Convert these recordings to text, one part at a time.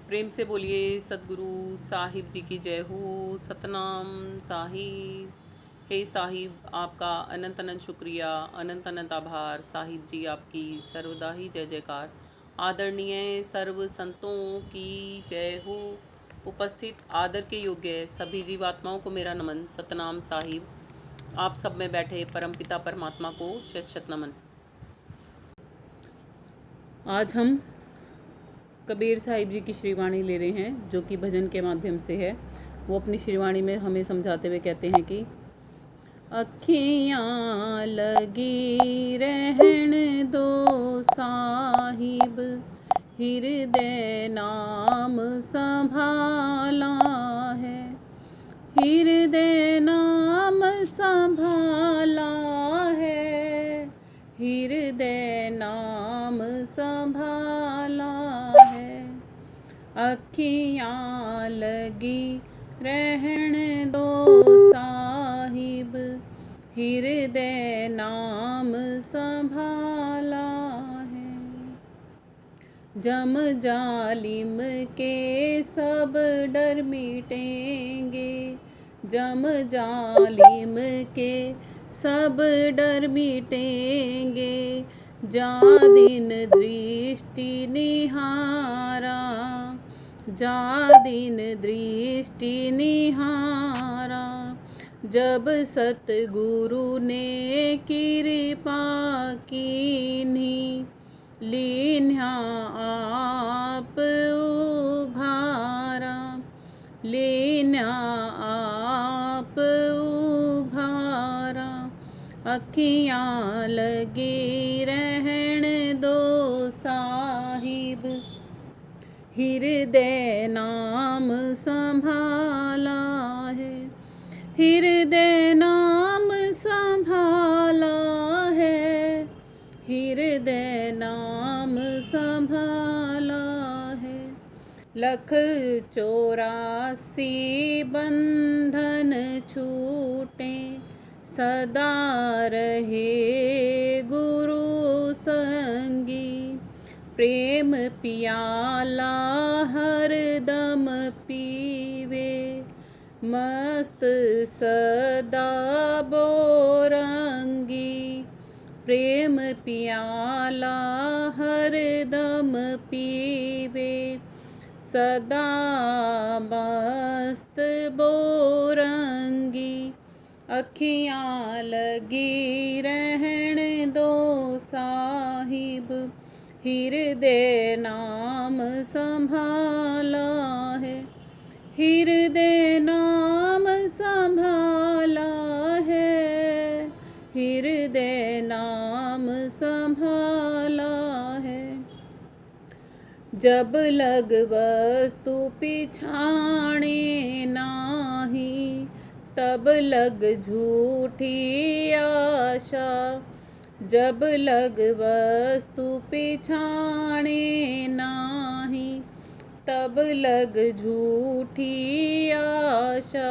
प्रेम से बोलिए सदगुरु साहिब जी की जय हो। सतनाम साहिब। हे साहिब, आपका अनंत अनंत शुक्रिया, अनंत अनंत आभार। साहिब जी आपकी सर्वदा ही जय जयकार। आदरणीय सर्व संतों की जय हो। उपस्थित आदर के योग्य सभी जीवात्माओं को मेरा नमन। सतनाम साहिब। आप सब में बैठे परमपिता परमात्मा को शत शत नमन। आज हम कबीर साहिब जी की श्रीवाणी ले रहे हैं, जो कि भजन के माध्यम से है। वो अपनी श्रीवाणी में हमें समझाते हुए कहते हैं कि अखियाँ लगी रहन दो साहिब, हृदय नाम संभाला है। हृदय नाम संभाला है, हृदय नाम संभाला है। अखियाँ लगी रहन दो साहिब, हृदय नाम संभाला है। जम जालिम के सब डर मिटेंगे, जम जालिम के सब डर मिटेंगे। जा दिन दृष्टि निहारा, जा दिन दृष्टि निहारा। जब सतगुरु ने कृपा कीन्ही, लीन्हा आप उभारा, लीन्हा आप उभारा। अखियाँ लगी रहन दो साहिब, हृदय नाम संभाला है। हृदय नाम संभाला है, हृदय नाम संभाला है। लख 84 बंधन छूटे, सदा रहे गुरु संगी। प्रेम पियाला हर दम पीवे, मस्त सदा बोरंगी। प्रेम पियाला हर दम पीवे, सदा मस्त बोरंगी। अखियाँ लगी रहन दो साहिब, हृदय नाम संभाला है। हृदय नाम संभाला है, हृदय नाम संभाला है। जब लग वस्तु पिछाणे नाही, तब लग झूठी आशा। जब लग वस्तु पिछाणे नाही, तब लग झूठी आशा।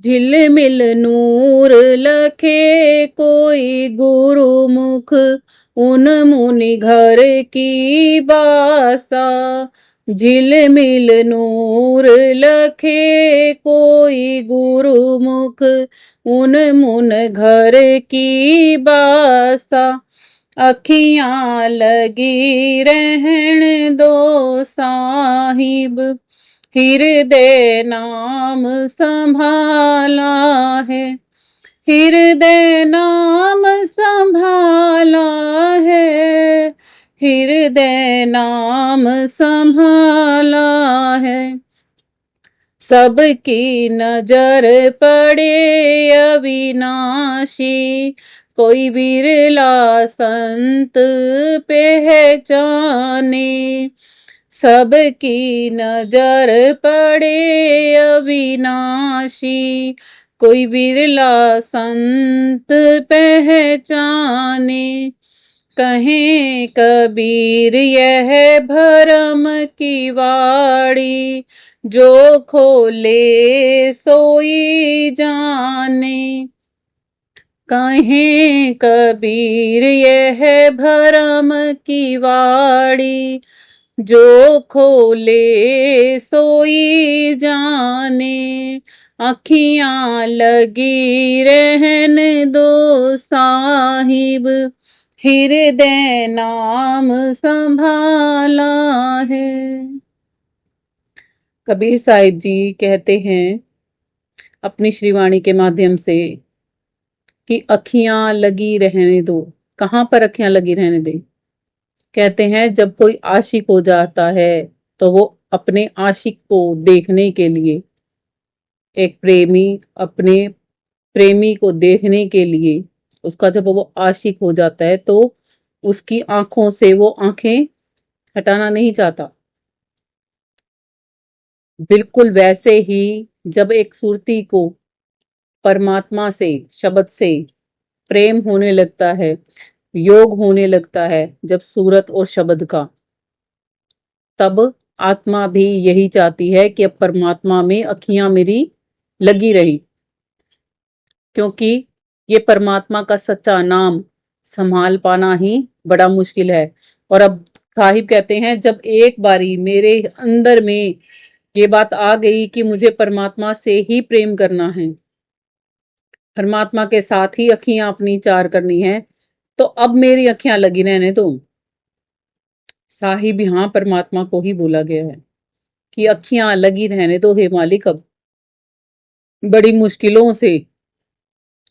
झिलमिल नूर लखे कोई गुरुमुख, उन मुनि घर की बासा। झिलमिल नूर लखे कोई गुरुमुख, उन मुन घर की बासा। अखियाँ लगी रहन दो साहिब, हृदय नाम संभाला है। हृदय नाम संभाला है, हृदय नाम संभाला है। सबकी नजर पड़े अविनाशी, कोई बिरला संत पहचाने। सबकी नजर पड़े अविनाशी, कोई बिरला संत पहचाने। कहें कबीर यह भरम की वाणी, जो खोले सोई जाने। कहें कबीर यह भरम की वाणी, जो खोले सोई जाने, अखियां लगी रहन दो साहिब, हृदय नाम संभाला है। कबीर साहिब जी कहते हैं अपनी श्रीवाणी के माध्यम से कि अखियां लगी रहने दो। कहाँ पर अखियां लगी रहने दे? कहते हैं जब कोई आशिक हो जाता है तो वो अपने आशिक को देखने के लिए, एक प्रेमी अपने प्रेमी को देखने के लिए, उसका जब वो आशिक हो जाता है तो उसकी आंखों से वो आंखें हटाना नहीं चाहता। बिल्कुल वैसे ही जब एक सुरती को परमात्मा से, शब्द से प्रेम होने लगता है, योग होने लगता है जब सूरत और शब्द का, तब आत्मा भी यही चाहती है कि अब परमात्मा में अखियां मेरी लगी रही, क्योंकि ये परमात्मा का सच्चा नाम संभाल पाना ही बड़ा मुश्किल है। और अब साहिब कहते हैं जब एक बारी मेरे अंदर में ये बात आ गई कि मुझे परमात्मा से ही प्रेम करना है, परमात्मा के साथ ही अखियां अपनी चार करनी है, तो अब मेरी अखियां लगी रहने दो। साहिब यहां परमात्मा को ही बोला गया है कि अखियां लगी रहने दो हे मालिक। अब बड़ी मुश्किलों से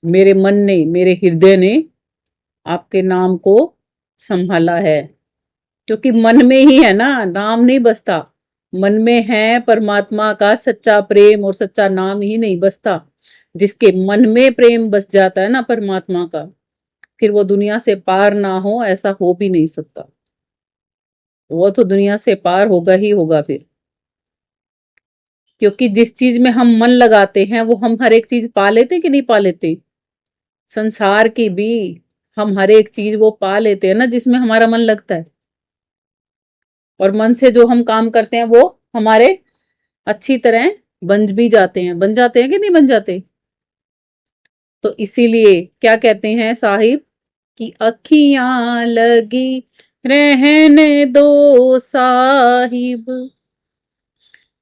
मेरे मन ने, मेरे हृदय ने आपके नाम को संभाला है, क्योंकि मन में ही है ना, नाम नहीं बसता। मन में है परमात्मा का सच्चा प्रेम और सच्चा नाम ही नहीं बसता। जिसके मन में प्रेम बस जाता है ना परमात्मा का, फिर वो दुनिया से पार ना हो ऐसा हो भी नहीं सकता। वो तो दुनिया से पार होगा ही होगा फिर, क्योंकि जिस चीज में हम मन लगाते हैं वो हम हर एक चीज पा लेते कि नहीं पा लेते। संसार की भी हम हर एक चीज वो पा लेते हैं ना जिसमें हमारा मन लगता है, और मन से जो हम काम करते हैं वो हमारे अच्छी तरह बन भी जाते हैं, बन जाते हैं कि नहीं बन जाते। तो इसीलिए क्या कहते हैं साहिब कि अखियां लगी रहने दो साहिब,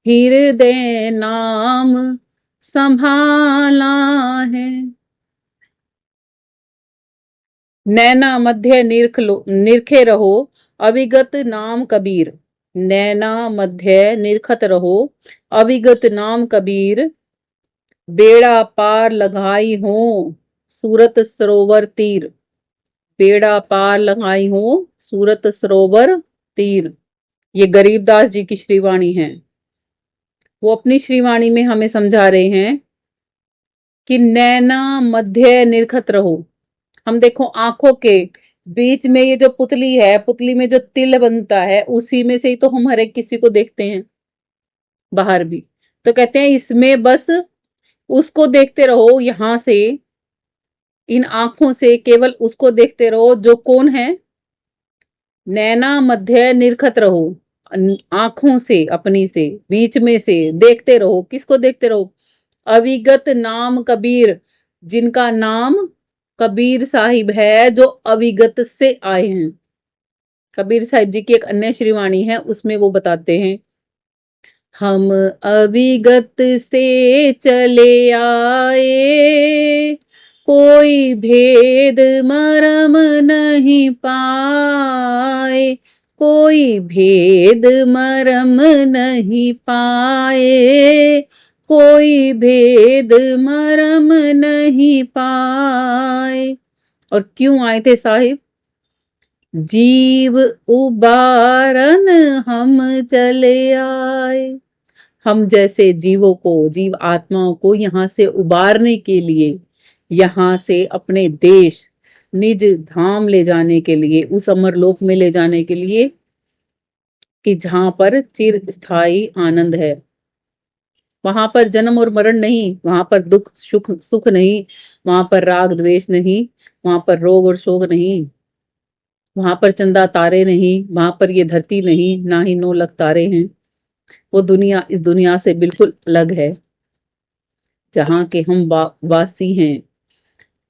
हृदय नाम संभाला है। नैना मध्य निरखे रहो, अविगत नाम कबीर। नैना मध्य निरखत रहो, अविगत नाम कबीर। बेड़ा पार लगाई हो, सूरत सरोवर तीर। बेड़ा पार लगाई हो, सूरत सरोवर तीर। ये गरीबदास जी की श्रीवाणी है। वो अपनी श्रीवाणी में हमें समझा रहे हैं कि नैना मध्य निरखत रहो। हम देखो आंखों के बीच में ये जो पुतली है, पुतली में जो तिल बनता है उसी में से ही तो हम हर एक किसी को देखते हैं बाहर भी। तो कहते हैं इसमें बस उसको देखते रहो, यहां से इन आंखों से केवल उसको देखते रहो जो कौन है। नैना मध्य निरखत रहो, आंखों से अपनी से बीच में से देखते रहो। किसको देखते रहो? अविगत नाम कबीर, जिनका नाम कबीर साहिब है, जो अविगत से आए हैं। कबीर साहिब जी की एक अन्य श्रीवाणी है, उसमें वो बताते हैं हम अविगत से चले आए, कोई भेद मरम नहीं पाए, कोई भेद मरम नहीं पाए, कोई भेद मरम नहीं पाए। और क्यों आए थे साहिब? जीव उबारन हम चले आए। हम जैसे जीवों को, जीव आत्माओं को यहां से उबारने के लिए, यहां से अपने देश निज धाम ले जाने के लिए, उस अमर लोक में ले जाने के लिए कि जहां पर चिर स्थायी आनंद है। वहां पर जन्म और मरण नहीं, वहां पर दुख सुख नहीं, वहां पर राग द्वेष नहीं, वहां पर रोग और शोक नहीं, वहां पर चंदा तारे नहीं, वहां पर ये धरती नहीं, ना ही 9 लाख तारे हैं। वो दुनिया इस दुनिया से बिल्कुल अलग है जहां के हम वासी हैं।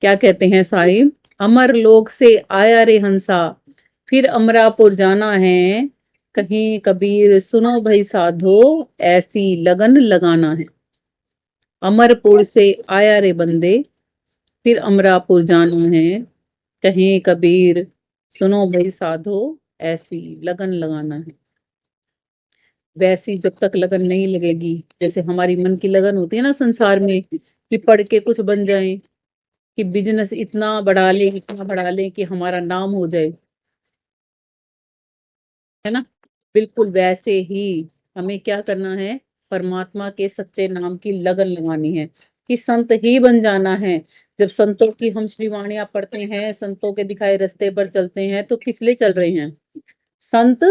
क्या कहते हैं साहिब? अमर लोक से आया रे हंसा, फिर अमरापुर जाना है, कहीं कबीर सुनो भाई साधो, ऐसी लगन लगाना है। अमरपुर से आया रे बंदे, फिर अमरापुर जाना है। कहीं कबीर सुनो भाई साधो, ऐसी लगन लगाना है। वैसी जब तक लगन नहीं लगेगी, जैसे हमारी मन की लगन होती है ना संसार में, कि पढ़ के कुछ बन जाए, कि बिजनेस इतना बढ़ा ले कि हमारा नाम हो जाए, है ना। बिल्कुल वैसे ही हमें क्या करना है, परमात्मा के सच्चे नाम की लगन लगानी है, कि संत ही बन जाना है। जब संतों की हम श्रीवाणियां पढ़ते हैं, संतों के दिखाए रास्ते पर चलते हैं, तो किस लिए चल रहे हैं? संत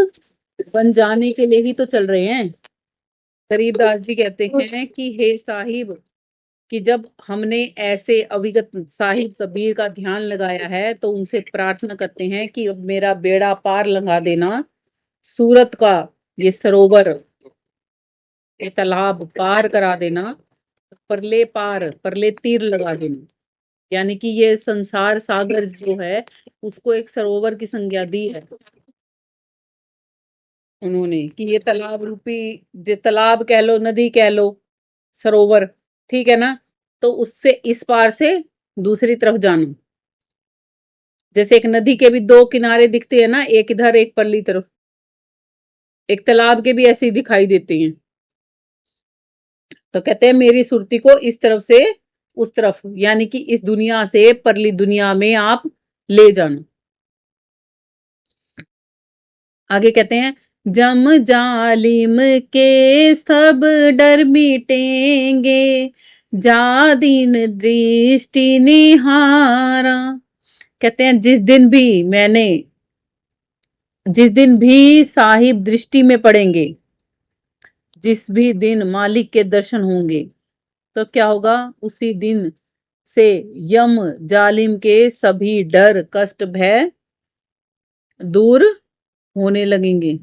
बन जाने के लिए ही तो चल रहे हैं। कबीरदास जी कहते हैं कि हे साहिब, कि जब हमने ऐसे अविगत साहिब कबीर का ध्यान लगाया है, तो उनसे प्रार्थना करते हैं कि अब मेरा बेड़ा पार लगा देना, सूरत का ये सरोवर, ये तालाब पार करा देना, परले तीर लगा देना। यानी कि ये संसार सागर जो है, उसको एक सरोवर की संज्ञा दी है उन्होंने, कि ये तालाब रूपी, जो तालाब कह लो, नदी कह लो, सरोवर, ठीक है ना। तो उससे इस पार से दूसरी तरफ जाना। जैसे एक नदी के भी दो किनारे दिखते हैं ना, एक इधर एक परली तरफ, एक तालाब के भी ऐसे ही दिखाई देते हैं। तो कहते हैं मेरी सुरती को इस तरफ से उस तरफ, यानी कि इस दुनिया से परली दुनिया में आप ले जाना। आगे कहते हैं, जम जालिम के सब डर मिटेंगे, जा दीन दृष्टि निहारा। कहते हैं जिस दिन भी साहिब दृष्टि में पड़ेंगे, जिस भी दिन मालिक के दर्शन होंगे, तो क्या होगा? उसी दिन से यम जालिम के सभी डर कष्ट भय दूर होने लगेंगे।